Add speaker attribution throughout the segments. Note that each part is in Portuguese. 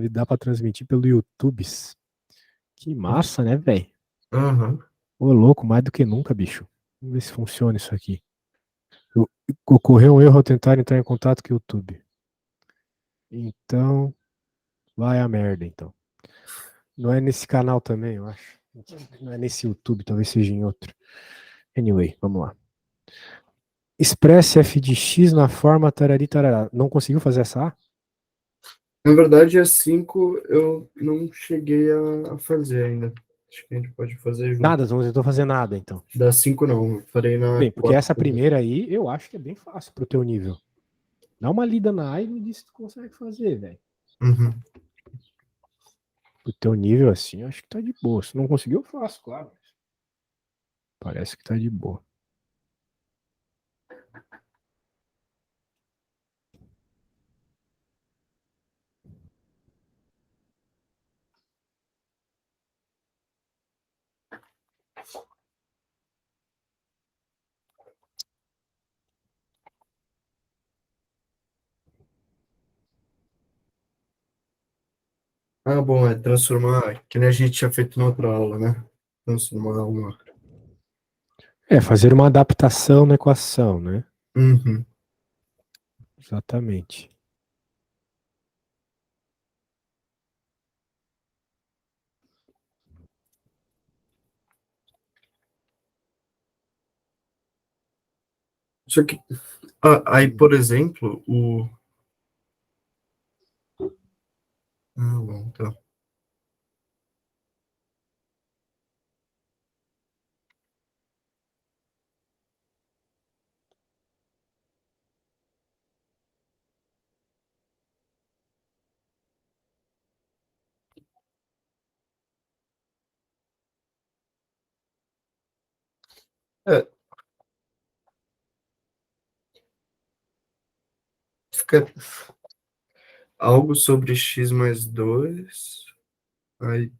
Speaker 1: dá pra transmitir pelo YouTube. Que massa, né, velho?
Speaker 2: Aham.
Speaker 1: Ô, louco, mais do que nunca, bicho. Vamos ver se funciona isso aqui. Ocorreu um erro ao tentar entrar em contato com o YouTube. Então, vai a merda, então. Não é nesse canal também, eu acho. Não é nesse YouTube, talvez seja em outro. Anyway, vamos lá. Expresse f de x na forma tarari tarará. Não conseguiu fazer essa A?
Speaker 2: Na verdade, a 5 eu não cheguei a fazer ainda. Acho que a gente pode fazer junto.
Speaker 1: Nada, não tentou fazer nada, então.
Speaker 2: Da 5 não, eu farei na
Speaker 1: Bem, porque
Speaker 2: 4
Speaker 1: essa
Speaker 2: primeiro.
Speaker 1: primeira aí, eu acho que é bem fácil pro teu nível. Dá uma lida na A e me diz se tu consegue fazer, velho.
Speaker 2: Uhum.
Speaker 1: Pro teu nível assim, eu acho que tá de boa. Se não conseguiu, eu faço, claro. Parece que tá de boa.
Speaker 2: Ah, bom, é transformar, que nem a gente tinha feito na outra aula, né? Transformar uma.
Speaker 1: É, fazer uma adaptação na equação, né?
Speaker 2: Uhum.
Speaker 1: Exatamente.
Speaker 2: Só que, aí, por exemplo, o. Ah, bom, tá. É, fica algo sobre x mais 2. Aí,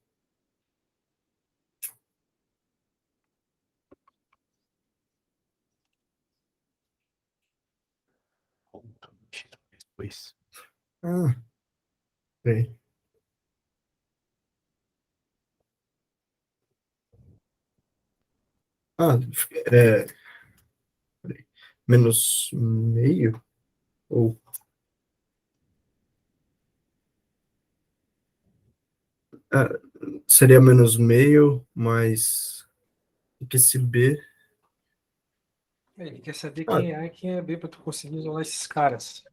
Speaker 1: Pois.
Speaker 2: ah, bem. Ah, é, peraí. Menos meio? Ou, ah, seria menos meio, mais que esse B.
Speaker 1: Ele quer saber
Speaker 2: Ah,
Speaker 1: quem é A e quem é B pra tu conseguir isolar esses caras.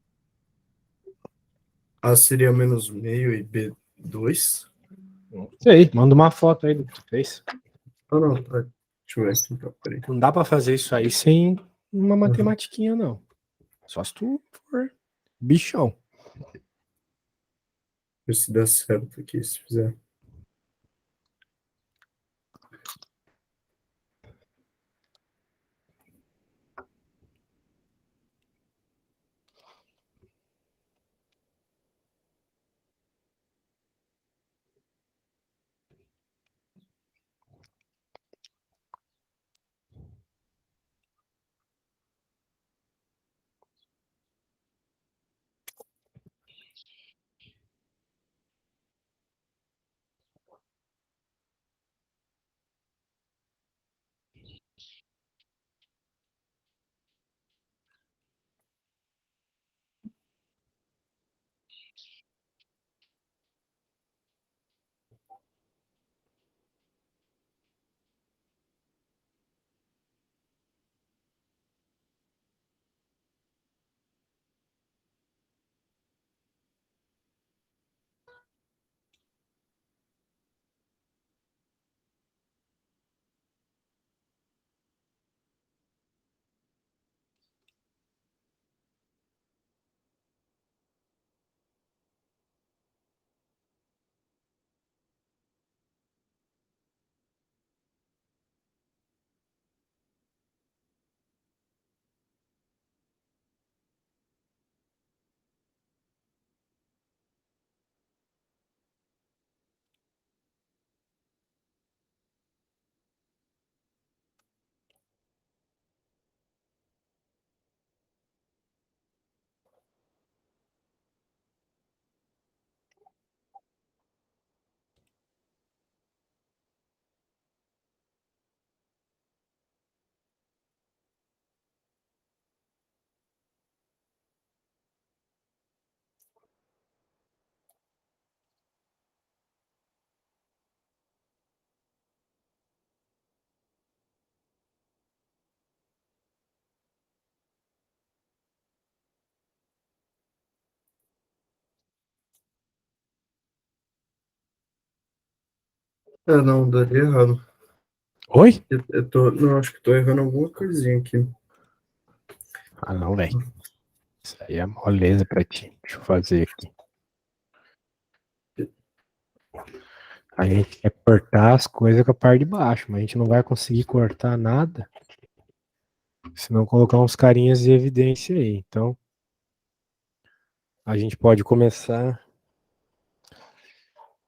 Speaker 2: A seria menos meio e B 2.
Speaker 1: Não sei, manda uma foto aí do que tu fez.
Speaker 2: Ah, não, tá. Deixa eu ver aqui, então, peraí.
Speaker 1: Não dá pra fazer isso aí sem uma
Speaker 2: Uhum.
Speaker 1: matematiquinha, não. Só se tu for bichão.
Speaker 2: Ver se dá certo aqui, se fizer. Não, daria errado.
Speaker 1: Oi?
Speaker 2: Não, acho que tô errando alguma coisinha aqui.
Speaker 1: Ah, não, velho. Isso aí é moleza pra ti. Deixa eu fazer aqui. A gente quer cortar as coisas com a parte de baixo, mas a gente não vai conseguir cortar nada se não colocar uns carinhas de evidência aí. Então, a gente pode começar,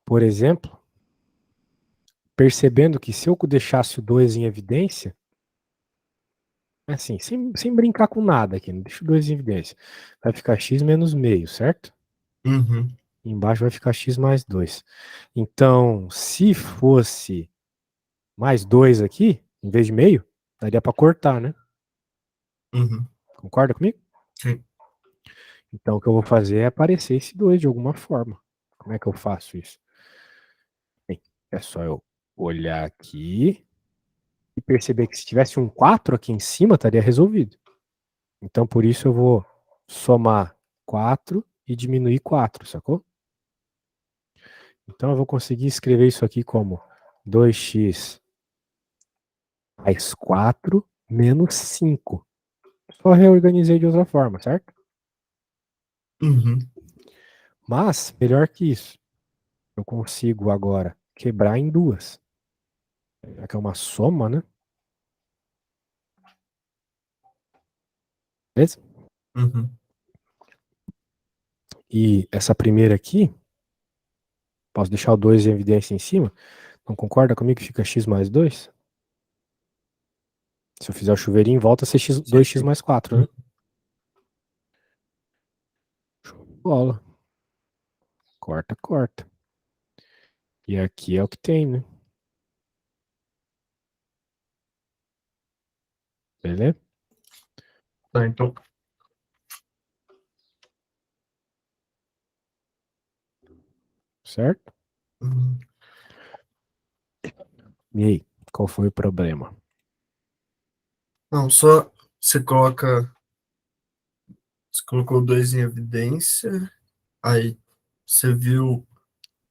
Speaker 1: por exemplo, percebendo que se eu deixasse o 2 em evidência, assim, sem brincar com nada aqui, não deixa o 2 em evidência, vai ficar x menos meio, certo?
Speaker 2: Uhum,
Speaker 1: Embaixo vai ficar x mais 2. Então, se fosse mais 2 aqui, em vez de meio, daria para cortar, né?
Speaker 2: uhum,
Speaker 1: Concorda comigo?
Speaker 2: sim.
Speaker 1: Então, o que eu vou fazer é aparecer esse 2 de alguma forma. Como é que eu faço isso? Bem, é só eu olhar aqui e perceber que se tivesse um 4 aqui em cima, estaria resolvido. Então, por isso eu vou somar 4 e diminuir 4, sacou? Então, eu vou conseguir escrever isso aqui como 2x mais 4 menos 5. Só reorganizei de outra forma, certo?
Speaker 2: Uhum,
Speaker 1: Mas, melhor que isso, eu consigo agora quebrar em duas. Já que é uma soma, né? Beleza?
Speaker 2: uhum.
Speaker 1: E essa primeira aqui, posso deixar o 2 em evidência em cima? Não concorda comigo que fica x mais 2? Se eu fizer o chuveirinho, volta a ser x,
Speaker 2: Sim,
Speaker 1: 2x
Speaker 2: sim.
Speaker 1: mais 4,
Speaker 2: Uhum,
Speaker 1: né? Show de bola. Corta, corta. E aqui é o que tem, né? Beleza?
Speaker 2: tá, então.
Speaker 1: Certo?
Speaker 2: Uhum.
Speaker 1: E aí, qual foi o problema?
Speaker 2: Não, só você coloca. Você colocou dois em evidência, aí você viu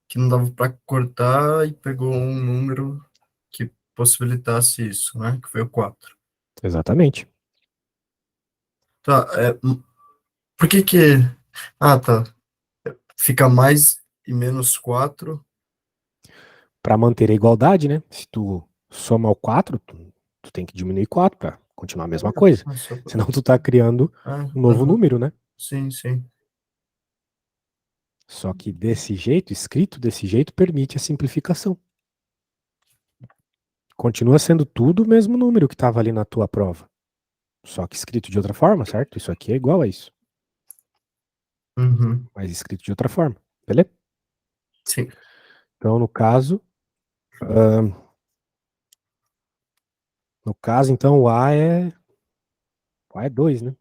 Speaker 2: que não dava para cortar e pegou um número que possibilitasse isso, né? Que foi o 4.
Speaker 1: Exatamente.
Speaker 2: Tá, por que que... Ah, tá. Fica mais e menos 4.
Speaker 1: Para manter a igualdade, né? Se tu soma o 4, tu tem que diminuir 4 para continuar a mesma coisa.
Speaker 2: Ah, só
Speaker 1: Senão tu tá criando um novo
Speaker 2: aham.
Speaker 1: número, né?
Speaker 2: Sim, sim.
Speaker 1: Só que desse jeito, escrito desse jeito, permite a simplificação. Continua sendo tudo o mesmo número que estava ali na tua prova. Só que escrito de outra forma, certo? Isso aqui é igual a isso.
Speaker 2: Uhum.
Speaker 1: Mas escrito de outra forma. Beleza?
Speaker 2: Sim.
Speaker 1: Então, no caso, então, o A é 2, né?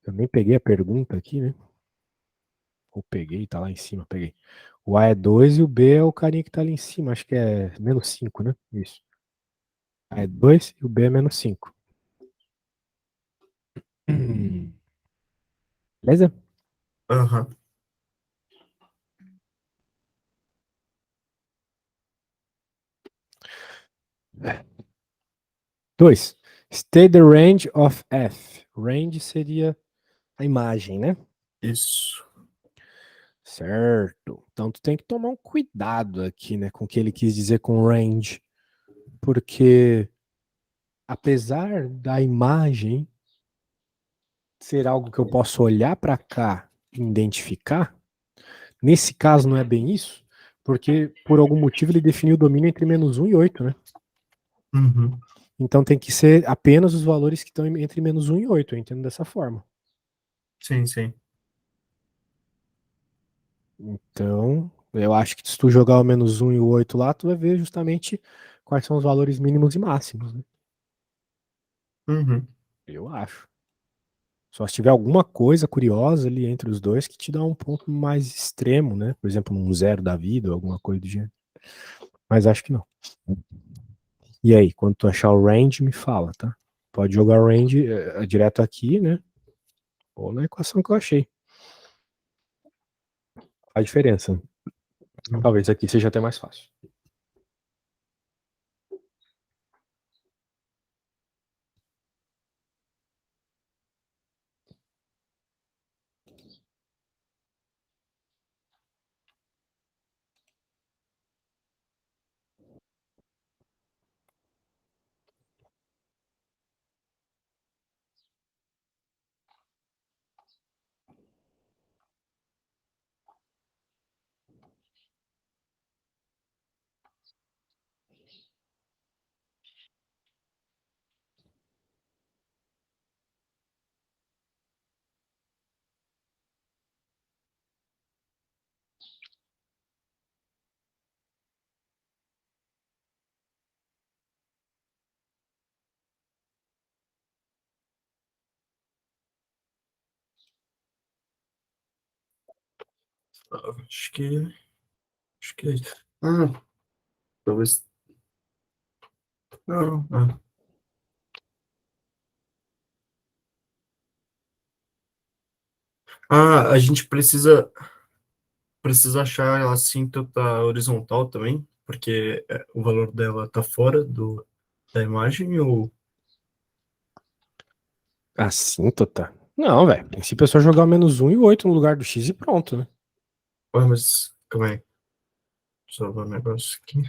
Speaker 1: Eu nem peguei a pergunta aqui, né? Ou peguei, tá lá em cima, peguei. O A é 2 e o B é o carinha que tá ali em cima. Acho que é menos 5, né? Isso. A é 2 e o B é menos 5. Beleza?
Speaker 2: Aham.
Speaker 1: 2. State the range of F. Range seria a imagem, né?
Speaker 2: Isso.
Speaker 1: Certo. Então tu tem que tomar um cuidado aqui, né, com o que ele quis dizer com range, porque apesar da imagem ser algo que eu posso olhar para cá e identificar, nesse caso não é bem isso, porque por algum motivo ele definiu o domínio entre -1 e 8, né?
Speaker 2: Uhum.
Speaker 1: Então tem que ser apenas os valores que estão entre -1 e 8, eu entendo dessa forma.
Speaker 2: Sim, sim.
Speaker 1: Então, eu acho que se tu jogar o -1 e o 8 lá, tu vai ver justamente quais são os valores mínimos e máximos, né?
Speaker 2: Uhum.
Speaker 1: Eu acho. Só se tiver alguma coisa curiosa ali entre os dois que te dá um ponto mais extremo, né? Por exemplo, um zero da vida ou alguma coisa do gênero. Mas acho que não. E aí, quando tu achar o range, me fala, tá? Pode jogar o range direto aqui, né? Ou na equação que eu achei. A diferença. Talvez aqui seja até mais fácil.
Speaker 2: Acho que, acho que é isso. Ah, talvez. Não, ah. A gente precisa achar a assíntota horizontal também, porque o valor dela tá fora da imagem, ou...
Speaker 1: Assíntota? Não, velho. A princípio é só jogar o -1 e o 8 no lugar do X e pronto, né?
Speaker 2: Ué, mas, calma aí, só ver um negócio aqui.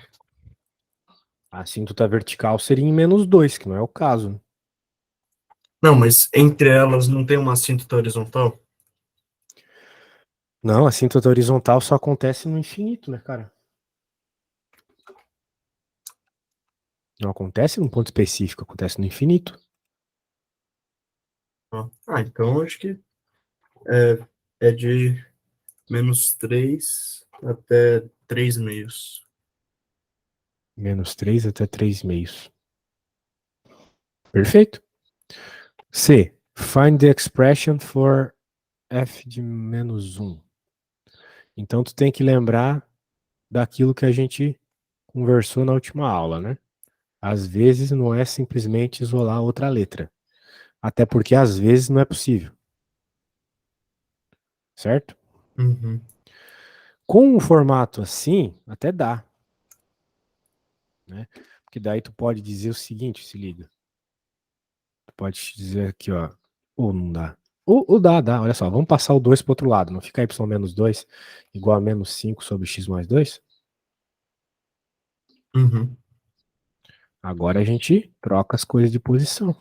Speaker 1: A assíntota vertical seria em -2, que não é o caso, né?
Speaker 2: Não, mas entre elas não tem uma assíntota horizontal?
Speaker 1: Não, a assíntota horizontal só acontece no infinito, né, cara? Não acontece num ponto específico, acontece no infinito.
Speaker 2: Então acho que é, é de -3 até 3 meios.
Speaker 1: -3 até 3 meios. Perfeito. C. Find the expression for f de -1. Então tu tem que lembrar daquilo que a gente conversou na última aula, né? Às vezes não é simplesmente isolar outra letra. Até porque às vezes não é possível. Certo?
Speaker 2: Uhum,
Speaker 1: Com um formato assim, até dá, né? Porque daí tu pode dizer o seguinte, se liga. Tu pode dizer aqui, ó. Ou não dá. Ou dá. Olha só, vamos passar o 2 para outro lado. Não fica y-2 igual a -5 sobre x mais 2?
Speaker 2: uhum,
Speaker 1: Agora a gente troca as coisas de posição.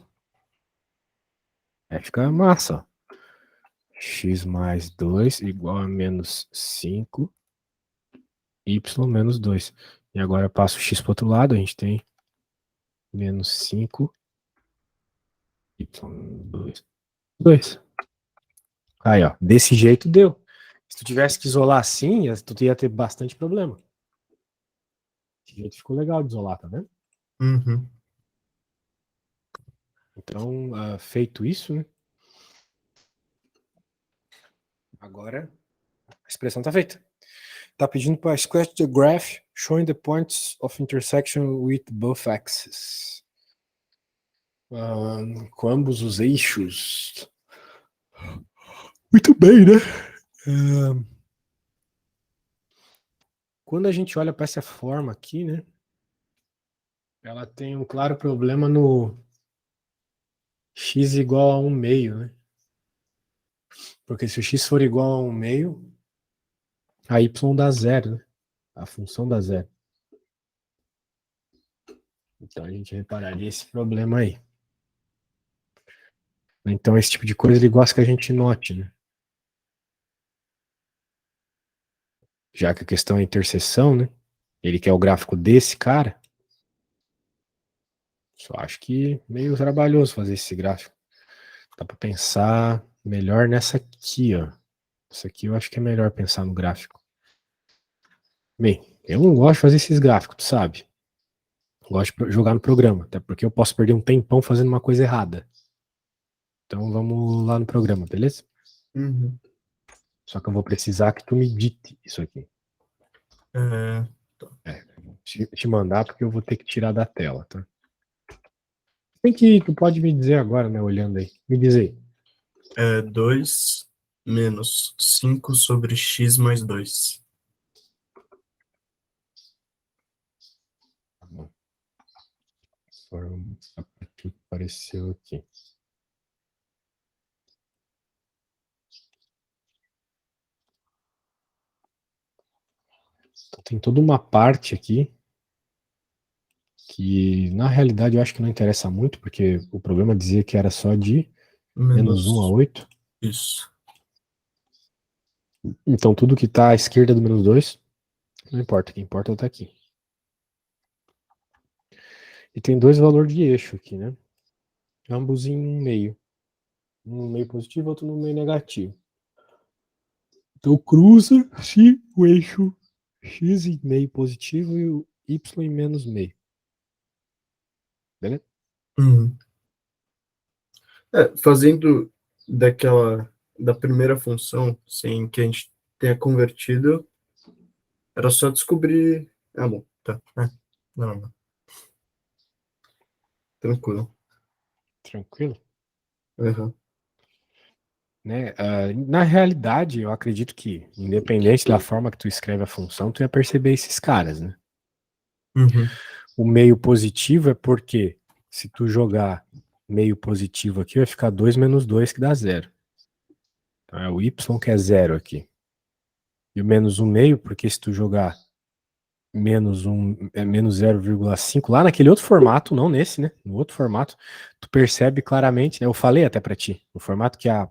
Speaker 1: Aí fica massa, ó. X mais 2 igual a -5, y menos 2. E agora eu passo o x para outro lado, a gente tem -5, y 2. 2. Aí, ó, desse jeito deu. Se tu tivesse que isolar assim, tu ia ter bastante problema. Desse jeito ficou legal de isolar, tá vendo?
Speaker 2: uhum.
Speaker 1: Então, feito isso, né? Agora a expressão tá feita. Tá pedindo para sketch the graph showing the points of intersection with both axes. Com ambos os eixos. Muito bem, né? Quando a gente olha para essa forma aqui, né? Ela tem um claro problema no x igual a 1 meio, né? Porque se o x for igual a 1 meio, a y dá zero, né? A função dá zero. Então a gente repararia esse problema aí. Então esse tipo de coisa ele gosta que a gente note, né? Já que a questão é interseção, né? Ele quer o gráfico desse cara. Só acho que meio trabalhoso fazer esse gráfico. Dá para pensar melhor nessa aqui, ó. Essa aqui eu acho que é melhor pensar no gráfico. Bem, eu não gosto de fazer esses gráficos, tu sabe? Gosto de jogar no programa, até porque eu posso perder um tempão fazendo uma coisa errada. Então vamos lá no programa, beleza?
Speaker 2: Uhum.
Speaker 1: Só que eu vou precisar que tu me dite isso aqui.
Speaker 2: É,
Speaker 1: É, te mandar porque eu vou ter que tirar da tela, tá? Tem que, tu pode me dizer agora, né, olhando aí. Me diz aí.
Speaker 2: 2 menos 5 sobre x mais 2.
Speaker 1: Tá bom. Forma que apareceu aqui. Então, tem toda uma parte aqui que, na realidade, eu acho que não interessa muito, porque o problema dizia que era só de -1 a
Speaker 2: Menos
Speaker 1: 8.
Speaker 2: isso.
Speaker 1: Então, tudo que está à esquerda do -2, não importa. O que importa está aqui. E tem dois valores de eixo aqui, né? Ambos em um meio. Um no meio positivo, outro no meio negativo. Então, cruza-se o eixo x em meio positivo e o y em menos meio. Beleza?
Speaker 2: Uhum. Fazendo da primeira função, sem que a gente tenha convertido, era só descobrir. Ah, bom, tá. Não. Tranquilo.
Speaker 1: Tranquilo?
Speaker 2: Uhum.
Speaker 1: Né? Na realidade, eu acredito que, independente da forma que tu escreve a função, tu ia perceber esses caras, né?
Speaker 2: Uhum.
Speaker 1: O meio positivo é porque se tu jogar meio positivo aqui, vai ficar 2 menos 2 que dá zero. Então é o y que é zero aqui. E o menos um meio, porque se tu jogar menos um, é menos 0,5 lá naquele outro formato, não nesse, né? No outro formato, tu percebe claramente, né? Eu falei até pra ti, no formato que a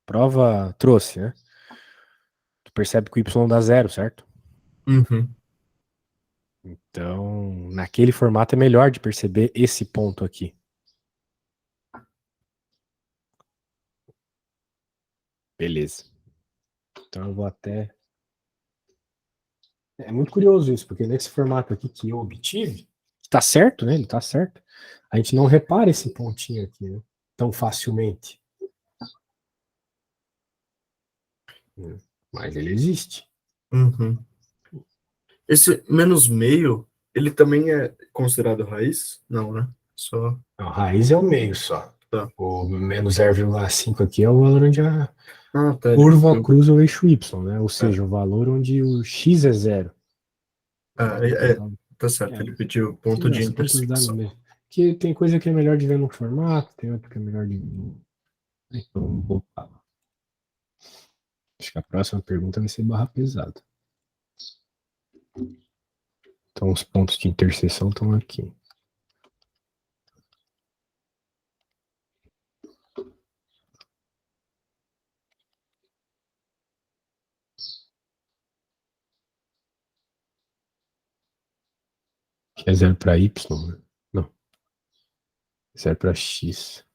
Speaker 1: prova trouxe, né? Tu percebe que o y dá zero, certo?
Speaker 2: Uhum.
Speaker 1: Então, naquele formato é melhor de perceber esse ponto aqui. Beleza. Então eu vou até. É muito curioso isso, porque nesse formato aqui que eu obtive, tá certo, né? Ele tá certo. A gente não repara esse pontinho aqui, né? Tão facilmente. Mas ele existe.
Speaker 2: Uhum. Esse menos meio, ele também é considerado raiz? Não, né? Só.
Speaker 1: A raiz é o meio só.
Speaker 2: Tá.
Speaker 1: O menos 0,5 aqui é o valor onde a
Speaker 2: Ah, tá.
Speaker 1: curva cruza o eixo Y, né? Ou
Speaker 2: É,
Speaker 1: seja, o valor onde o x é zero.
Speaker 2: tá certo.
Speaker 1: É,
Speaker 2: Ele pediu ponto
Speaker 1: sim,
Speaker 2: de
Speaker 1: as contas dá no
Speaker 2: intersecção.
Speaker 1: mesmo. Que tem coisa que é melhor de ver no formato, tem outra que é melhor de. Então, acho que a próxima pergunta vai ser barra pesada. Então, os pontos de interseção estão aqui. Que é zero para y, né? Não, zero para x.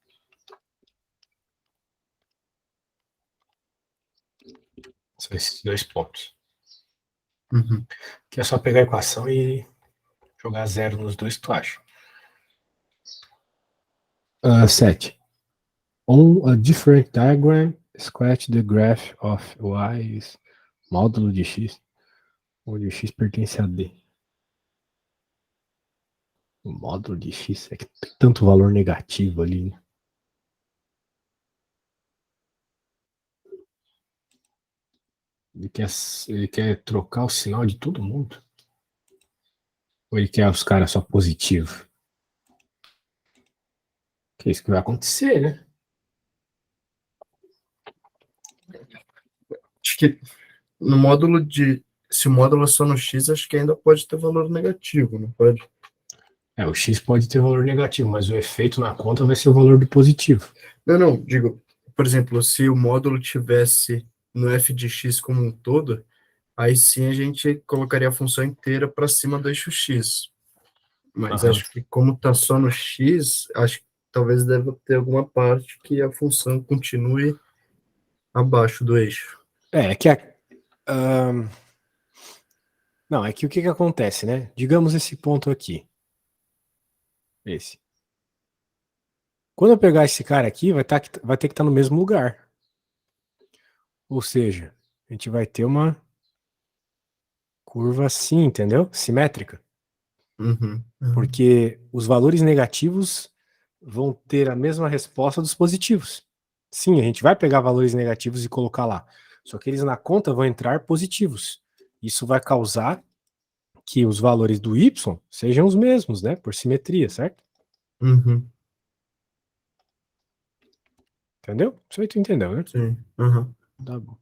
Speaker 1: São esses dois pontos.
Speaker 2: Uhum.
Speaker 1: Que é só pegar a equação e jogar zero nos dois que tu acha. 7. On a different diagram, sketch the graph of y is módulo de x, onde x pertence a d. O módulo de x é que tem tanto valor negativo ali, né? Ele quer trocar o sinal de todo mundo? Ou ele quer os caras só positivos? Que é isso que vai acontecer, né?
Speaker 2: Acho que no módulo de. Se o módulo é só no x, acho que ainda pode ter valor negativo, não pode?
Speaker 1: O x pode ter valor negativo, mas o efeito na conta vai ser o valor do positivo.
Speaker 2: Não, digo, por exemplo, se o módulo tivesse no f de x como um todo, aí sim a gente colocaria a função inteira para cima do eixo x. Mas
Speaker 1: Aham.
Speaker 2: acho que como está só no x, acho que talvez deva ter alguma parte que a função continue abaixo do eixo.
Speaker 1: É que não, é que o que que acontece, né? Digamos esse ponto aqui. Esse. Quando eu pegar esse cara aqui, vai ter que estar no mesmo lugar. Ou seja, a gente vai ter uma curva assim, entendeu? Simétrica.
Speaker 2: Uhum.
Speaker 1: Porque os valores negativos vão ter a mesma resposta dos positivos. Sim, a gente vai pegar valores negativos e colocar lá. Só que eles na conta vão entrar positivos. Isso vai causar que os valores do y sejam os mesmos, né? Por simetria, certo?
Speaker 2: Uhum.
Speaker 1: Entendeu? Isso aí tu entendeu, né?
Speaker 2: Sim. Uhum.
Speaker 1: Tá bom.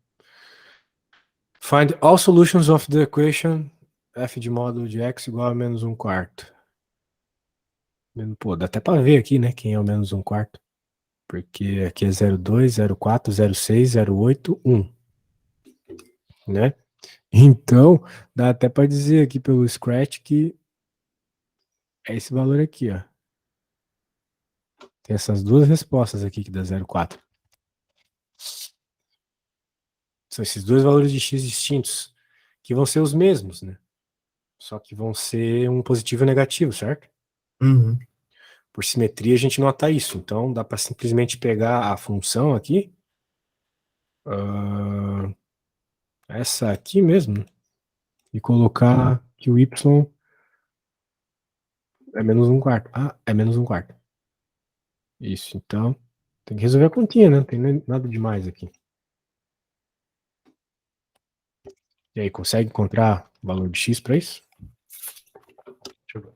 Speaker 1: Find all solutions of the equation f de módulo de x igual a menos um quarto. Pô, dá até pra ver aqui, né? Quem é o menos um quarto. Porque aqui é 0,2, 0,4, 0,6, 0,8, 1. Né? Então, dá até pra dizer aqui pelo Scratch que é esse valor aqui, ó. Tem essas duas respostas aqui que dá 0,4. São esses dois valores de x distintos, que vão ser os mesmos, né? Só que vão ser um positivo e um negativo, certo?
Speaker 2: Uhum.
Speaker 1: Por simetria a gente nota isso. Então dá para simplesmente pegar a função aqui essa aqui mesmo e colocar que o y é menos um quarto. Ah, é menos um quarto. Isso, então tem que resolver a continha, né? Não tem nada demais aqui. E aí, consegue encontrar o valor de x para isso?
Speaker 2: Deixa eu ver.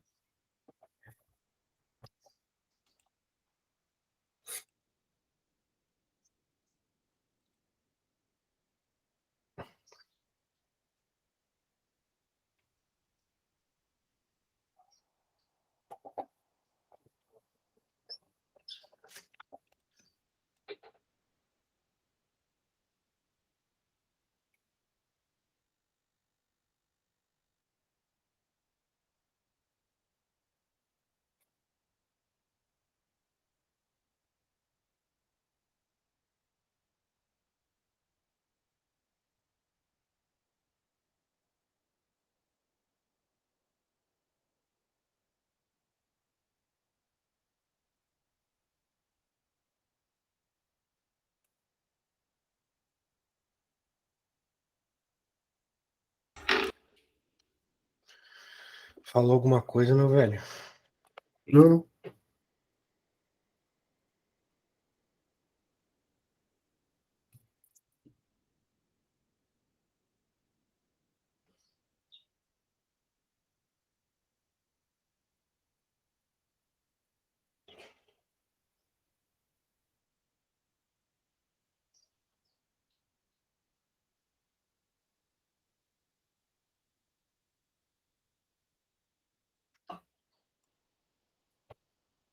Speaker 1: Falou alguma coisa, meu velho?
Speaker 2: Não,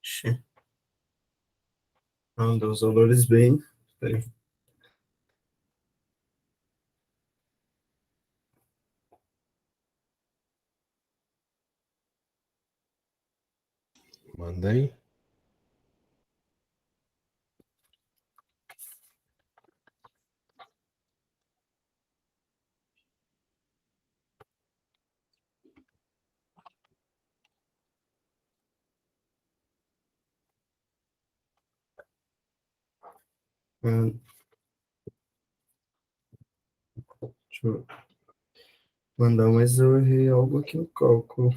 Speaker 2: ixi, não, deu os valores bem. Peraí.
Speaker 1: Manda aí.
Speaker 2: Deixa eu mandar, mas eu errei algo aqui no cálculo.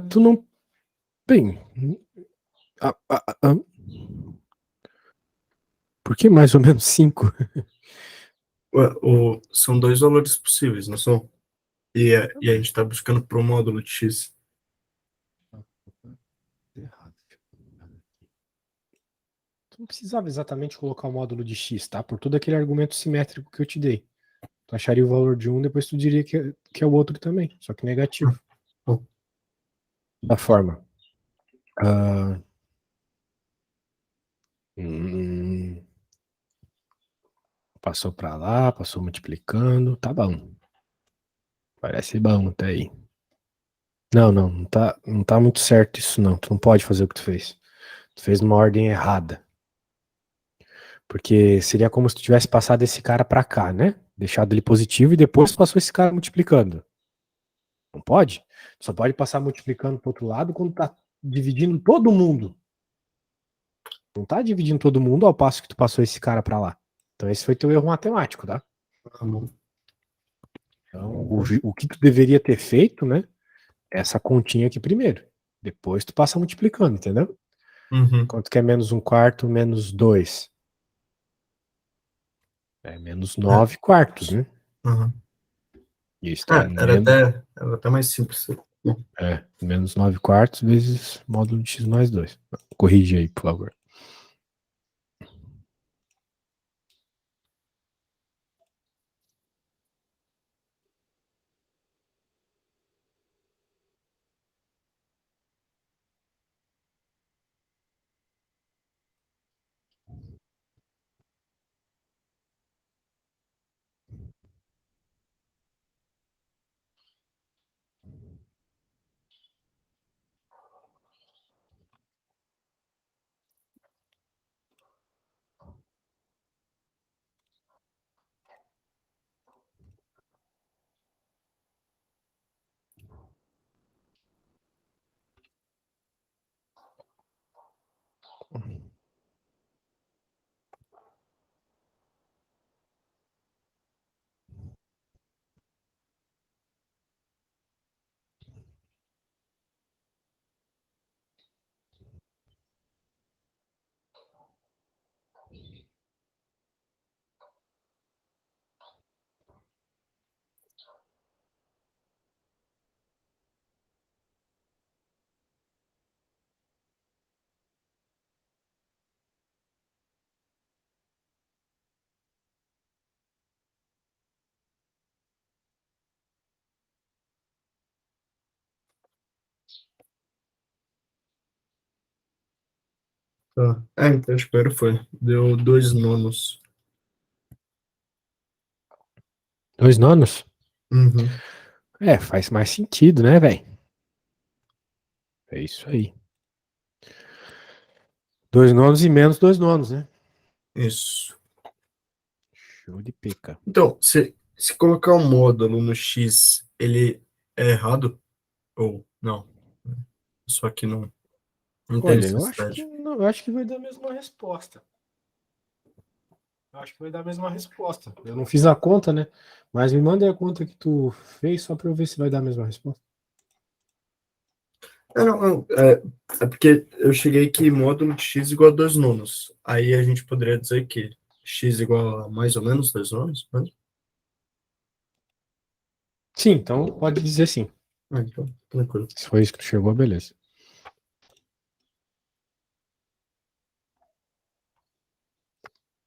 Speaker 1: Tu não. Bem. Por que mais ou menos 5?
Speaker 2: Ué, são dois valores possíveis, não são? E a gente está buscando para o módulo de x.
Speaker 1: Errado. Tu não precisava exatamente colocar o módulo de x, tá? Por todo aquele argumento simétrico que eu te dei. Tu acharia o valor de um, depois tu diria que é o outro também, só que negativo.
Speaker 2: Bom,
Speaker 1: Da forma. ah, hum, Passou pra lá, passou multiplicando, tá bom. Parece bom até aí. Não tá muito certo isso não. Tu não pode fazer o que tu fez. Tu fez numa ordem errada. Porque seria como se tu tivesse passado esse cara pra cá, né? Deixado ele positivo e depois passou esse cara multiplicando. Não pode? Tu só pode passar multiplicando pro outro lado quando tá dividindo todo mundo. Não tá dividindo todo mundo ao passo que tu passou esse cara pra lá. Então esse foi teu erro matemático, tá?
Speaker 2: tá bom.
Speaker 1: Então, o que tu deveria ter feito, né? Essa continha aqui primeiro. Depois tu passa multiplicando, entendeu?
Speaker 2: Uhum,
Speaker 1: Quanto que é menos um quarto, menos 2? É menos
Speaker 2: é,
Speaker 1: 9 quartos, né?
Speaker 2: uhum.
Speaker 1: Isso é
Speaker 2: Ah, era
Speaker 1: menos,
Speaker 2: até mais simples.
Speaker 1: menos 9 quartos vezes módulo de x mais 2. Corrige aí, por favor.
Speaker 2: Tá. Então acho que agora foi. Deu 2 nonos.
Speaker 1: 2 nonos?
Speaker 2: Uhum.
Speaker 1: É, faz mais sentido, né, velho? É isso aí. 2 nonos e menos 2 nonos, né?
Speaker 2: Isso.
Speaker 1: Show de pica.
Speaker 2: Então, se colocar um módulo no X, ele é errado? Ou não? Só que não tem
Speaker 1: Olha, eu acho que
Speaker 2: necessidade.
Speaker 1: não, eu acho que vai dar a mesma resposta. Eu acho que vai dar a mesma resposta. Eu não fiz a conta, né? Mas me manda aí a conta que tu fez só para eu ver se vai dar a mesma resposta.
Speaker 2: Não. É porque eu cheguei que módulo de x igual a 2 nonos. Aí a gente poderia dizer que x igual a mais ou menos 2 nonos, né?
Speaker 1: Sim, então pode dizer sim.
Speaker 2: Então, tranquilo.
Speaker 1: Se foi isso que tu chegou, beleza.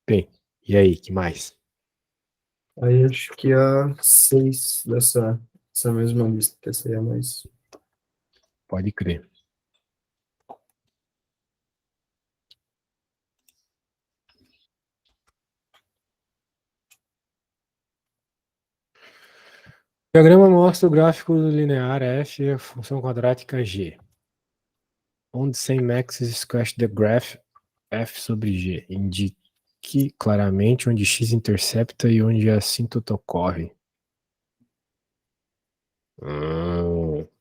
Speaker 1: Bem, e aí, que mais?
Speaker 2: Aí acho que a 6 dessa mesma lista, que essa aí é mais.
Speaker 1: Pode crer. O diagrama mostra o gráfico linear f e a função quadrática g, onde sem maxes squash the graph f sobre g. Indique claramente onde x intercepta e onde a assíntota ocorre.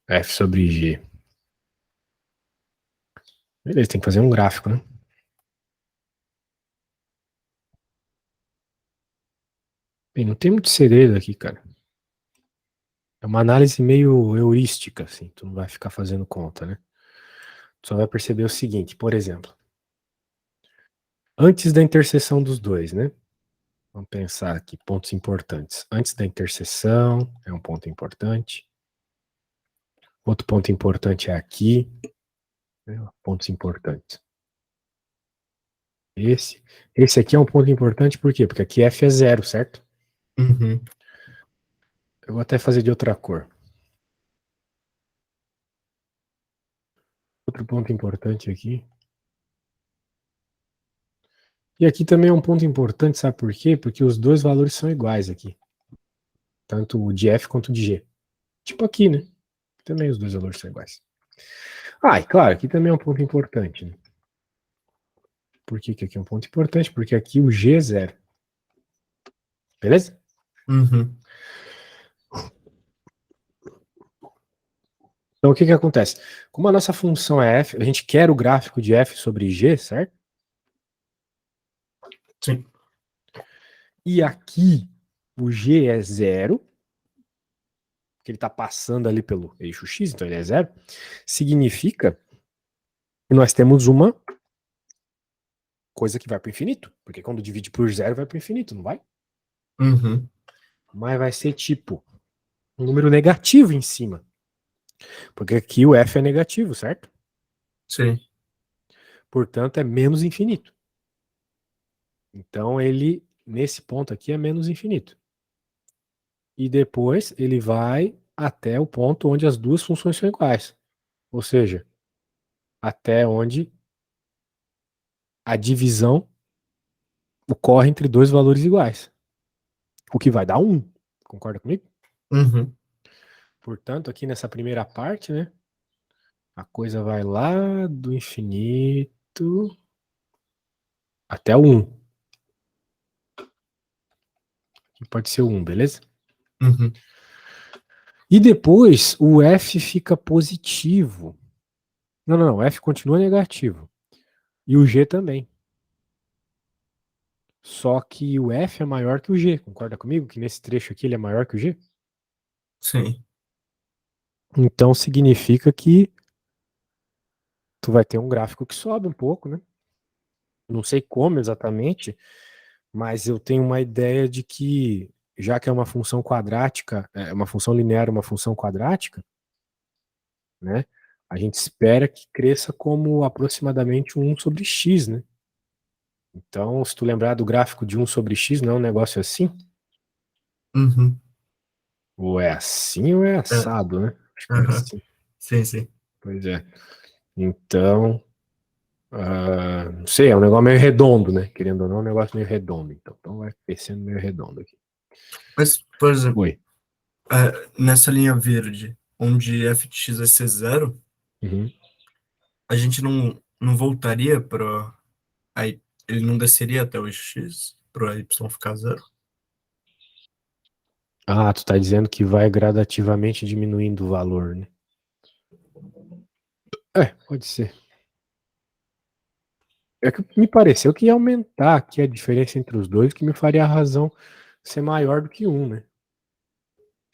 Speaker 1: F sobre g. Beleza, tem que fazer um gráfico, né? Bem, não tem muito segredo aqui, cara. É uma análise meio heurística, assim. Tu não vai ficar fazendo conta, né? Tu só vai perceber o seguinte, por exemplo. Antes da interseção dos dois, né? Vamos pensar aqui, pontos importantes. Antes da interseção, é um ponto importante. Outro ponto importante é aqui. Né? Pontos importantes. Esse aqui é um ponto importante, por quê? Porque aqui F é zero, certo?
Speaker 2: Uhum.
Speaker 1: Eu vou até fazer de outra cor. Outro ponto importante aqui. E aqui também é um ponto importante, sabe por quê? Porque os dois valores são iguais aqui. Tanto o de F quanto o de G. Tipo aqui, né? Também os dois valores são iguais. Ah, e claro, aqui também é um ponto importante. Né? Por que, que aqui é um ponto importante? Porque aqui o G é zero. Beleza?
Speaker 2: Uhum.
Speaker 1: Então o que, que acontece? Como a nossa função é F, a gente quer o gráfico de F sobre G, certo?
Speaker 2: Sim.
Speaker 1: E aqui o G é zero, que ele está passando ali pelo eixo X, então ele é zero. Significa que nós temos uma coisa que vai para o infinito. Porque quando divide por zero, vai para o infinito, não vai?
Speaker 2: Uhum.
Speaker 1: Mas vai ser tipo um número negativo em cima. Porque aqui o f é negativo, certo?
Speaker 2: Sim.
Speaker 1: Portanto, é menos infinito. Então, ele, nesse ponto aqui, é menos infinito. E depois ele vai até o ponto onde as duas funções são iguais. Ou seja, até onde a divisão ocorre entre dois valores iguais. O que vai dar 1. Concorda comigo?
Speaker 2: Uhum.
Speaker 1: Portanto, aqui nessa primeira parte, né? A coisa vai lá do infinito até o 1. Que pode ser o 1, beleza?
Speaker 2: Uhum.
Speaker 1: E depois o F fica positivo. Não, o F continua negativo. E o G também. Só que o F é maior que o G. Concorda comigo que nesse trecho aqui ele é maior que o G?
Speaker 2: Sim.
Speaker 1: Então significa que tu vai ter um gráfico que sobe um pouco, né? Não sei como exatamente, mas eu tenho uma ideia de que, já que é uma função quadrática, é uma função linear, uma função quadrática, né? A gente espera que cresça como aproximadamente 1 sobre x, né? Então, se tu lembrar do gráfico de 1 sobre x, não é um negócio assim?
Speaker 2: Uhum.
Speaker 1: Ou é assim ou é
Speaker 2: É.
Speaker 1: assado, né? Acho que é
Speaker 2: Aham.
Speaker 1: assim.
Speaker 2: Sim, sim.
Speaker 1: Pois é. Então, Não sei, é um negócio meio redondo, né? Querendo ou não, é um negócio meio redondo. Então vai sendo meio redondo aqui.
Speaker 2: Mas, por exemplo,
Speaker 1: Oi.
Speaker 2: nessa linha verde, onde f de x vai ser zero,
Speaker 1: Uhum.
Speaker 2: a gente não voltaria para. Aí ele não desceria até o x para y ficar zero?
Speaker 1: Ah, tu tá dizendo que vai gradativamente diminuindo o valor, né? Pode ser. É que me pareceu que ia aumentar aqui a diferença entre os dois, que me faria a razão ser maior do que um, né?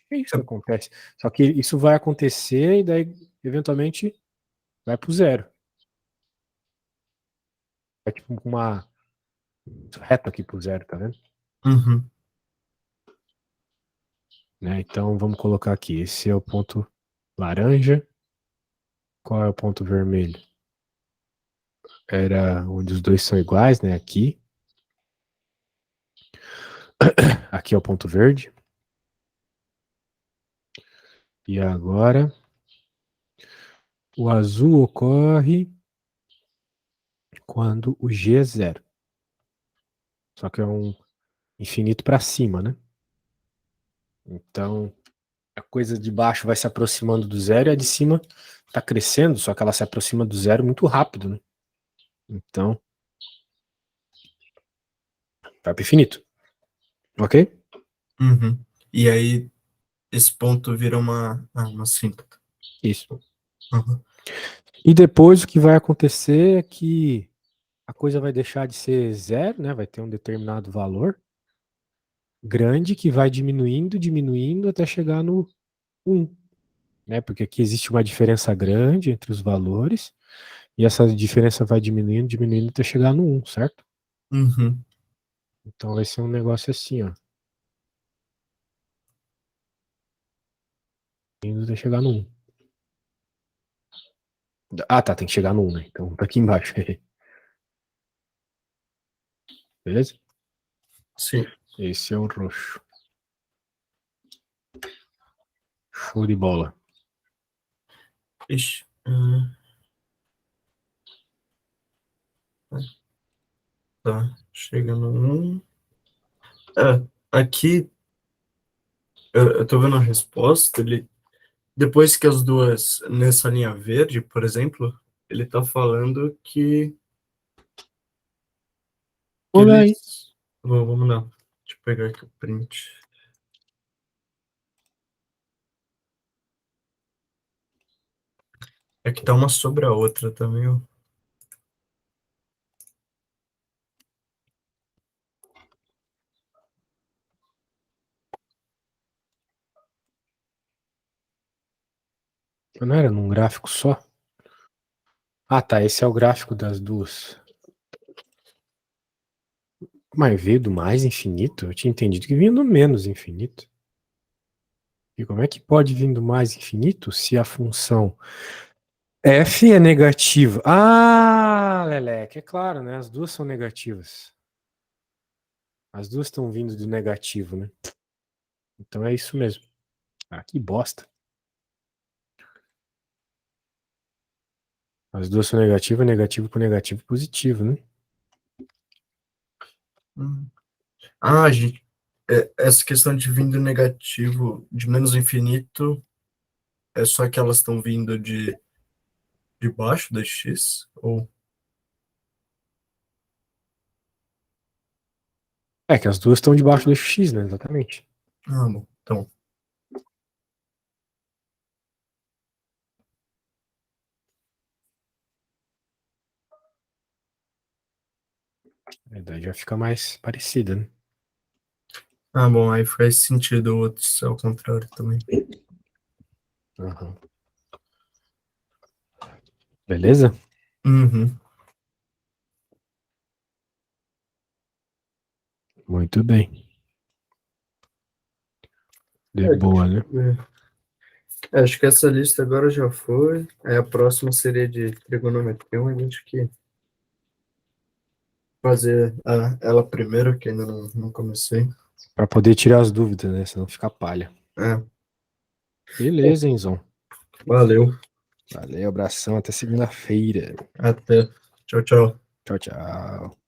Speaker 1: É isso
Speaker 2: É,
Speaker 1: que acontece. Só que isso vai acontecer e daí, eventualmente, vai pro zero. É tipo uma reta aqui pro zero, tá vendo?
Speaker 2: uhum,
Speaker 1: Né? Então vamos colocar aqui. Esse é o ponto laranja. Qual é o ponto vermelho? Era onde os dois são iguais, né? Aqui. Aqui é o ponto verde. E agora o azul ocorre quando o G é zero. Só que é um infinito para cima, né? Então a coisa de baixo vai se aproximando do zero e a de cima está crescendo, só que ela se aproxima do zero muito rápido, né? Então vai para infinito. Ok?
Speaker 2: uhum. E aí esse ponto vira uma síntota.
Speaker 1: Isso.
Speaker 2: Uhum,
Speaker 1: E depois o que vai acontecer é que a coisa vai deixar de ser zero, né? Vai ter um determinado valor grande que vai diminuindo, diminuindo até chegar no um, né? Porque aqui existe uma diferença grande entre os valores e essa diferença vai diminuindo, diminuindo até chegar no um, certo?
Speaker 2: uhum,
Speaker 1: Então vai ser um negócio assim, ó, indo até chegar no um. Ah, tá, tem que chegar no um, né? Então tá aqui embaixo. Beleza?
Speaker 2: sim.
Speaker 1: Esse é o roxo. Show de bola.
Speaker 2: Ixi, tá, chega no 1. Aqui eu tô vendo a resposta, depois que as duas, nessa linha verde, por exemplo, ele tá falando que
Speaker 1: Olha aí.
Speaker 2: eles. Vamos lá, deixa eu pegar aqui o print. É que tá uma sobre a outra também, ó.
Speaker 1: Não era num gráfico só? Ah, tá. Esse é o gráfico das duas. Mas veio do mais infinito? Eu tinha entendido que vinha do menos infinito. E como é que pode vir do mais infinito se a função f é negativa? Ah, Leleque, é claro, né? As duas são negativas. As duas estão vindo do negativo, né? Então é isso mesmo. Ah, que bosta. As duas são negativas, negativo com negativo positivo, né?
Speaker 2: Hum. Gente, essa questão de vindo negativo de menos infinito é só que elas estão vindo de baixo da x? Ou.
Speaker 1: É que as duas estão debaixo do x, né? Exatamente.
Speaker 2: Bom, então.
Speaker 1: Daí já fica mais parecida, né?
Speaker 2: Bom, aí faz sentido o outro ser ao contrário também.
Speaker 1: Uhum. Beleza?
Speaker 2: Uhum.
Speaker 1: Muito bem. De
Speaker 2: Deixa
Speaker 1: boa,
Speaker 2: eu
Speaker 1: né?
Speaker 2: ver. Acho que essa lista agora já foi. Aí a próxima seria de trigonometria, mas a gente que fazer ela primeiro, que ainda não comecei.
Speaker 1: Pra poder tirar as dúvidas, né? Senão fica palha.
Speaker 2: É, bom,
Speaker 1: Beleza, Enzão.
Speaker 2: valeu.
Speaker 1: Valeu, abração, até segunda-feira.
Speaker 2: Até. Tchau, tchau.
Speaker 1: Tchau, tchau.